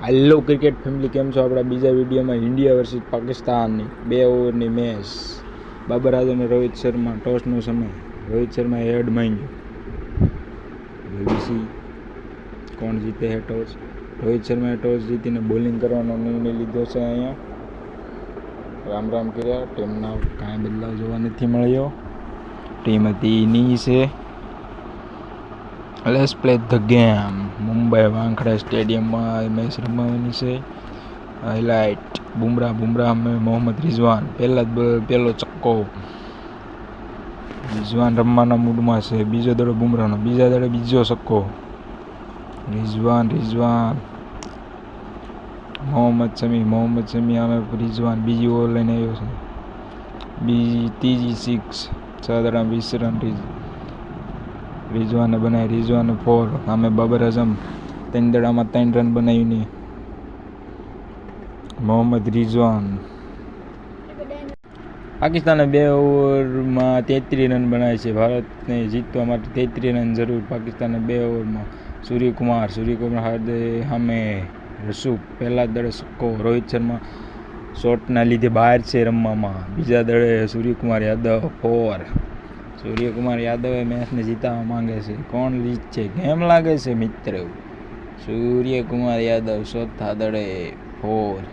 હાલો cricket family, કેમ છો? આપણા બીજા વિડીયોમાં ઇન્ડિયા વર્સિસ પાકિસ્તાનની 2 ઓવરની મેચ. બાબર આઝમ અને રોહિત શર્મા, ટોસનો સમય. રોહિત શર્માએ હેડ માંગ્યો. BBC કોણ જીતે છે ટોસ? રોહિત શર્માએ ટોસ જીતીને બોલિંગ કરવાનો નિર્ણય લીધો છે. અહીંયા રામ રામ કર્યા. ટીમના કાંઈ બદલાવ જોવા નથી મળ્યો. ટીમ હતી ની છે. Let's play the game. Mumbai Wankhede સ્ટેડિયમમાં મેચ રમવાની છે. હાઇલાઇટ: બુમરાહ મોહમ્મદ રિઝવાન, પહેલો છક્કો. રિઝવાન રમવાના મૂડમાં છે. બીજો દડો બુમરાહનો, બીજા દડે બીજો છક્કો. રિઝવાન મોહમ્મદ શમી આમે રિઝવાન બીજી ઓવર લઈને આવ્યો છે. ત્રીજી 6, 6 દડા 20 રન. રિઝવાને બનાવી, રિઝવાને 4. આમે બાબર આઝમ 3 દડામાં 3 રન બનાવીને. મોહમ્મદ રિઝવાન. પાકિસ્તાને 2 ઓવરમાં 33 રન બનાવે છે. ભારતને જીતવા માટે 33 રન જરૂર. પાકિસ્તાને 2 ઓવરમાં. સૂર્યકુમાર સામે રસૂખ, પહેલા દડે છક્કો. રોહિત શર્મા શોટના લીધે બહાર છે રમવામાં. બીજા દડે સૂર્યકુમાર યાદવ 4. સૂર્યકુમાર યાદવે મેચને જીતાવવા માંગે છે. કોણ જીતશે? કેમ લાગે છે મિત્રો? સૂર્યકુમાર યાદવ ચોથા દડે 4.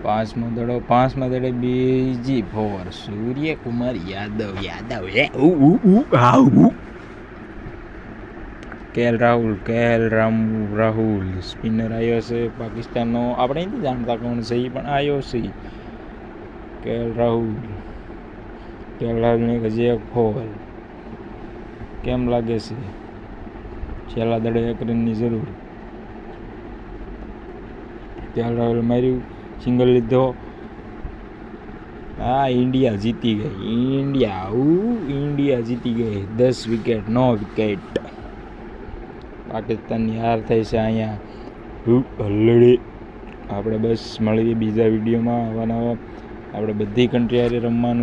પાંચમા દડે બીજી 4. સૂર્યકુમાર યાદવ કેએલ રાહુલ સ્પિનર આવ્યો છે પાકિસ્તાનનો. આપણે નથી જાણતા કોણ છે, પણ આવ્યો છે કેએલ રાહુલને હજી એક 4. કેમ લાગે છે? છેલ્લા દડે 1 રનની જરૂર. કેએલ રાહુલ માર્યું, સિંગલ લીધો. ઇન્ડિયા જીતી ગઈ. ઇન્ડિયા જીતી ગઈ. 10 વિકેટ, 9 વિકેટ. પાકિસ્તાનની હાર થઈ છે અહીંયા. આપણે બસ મળીએ બીજા વિડીયોમાં. આવા આપણે બધી કન્ટ્રી હારે રમવાનું.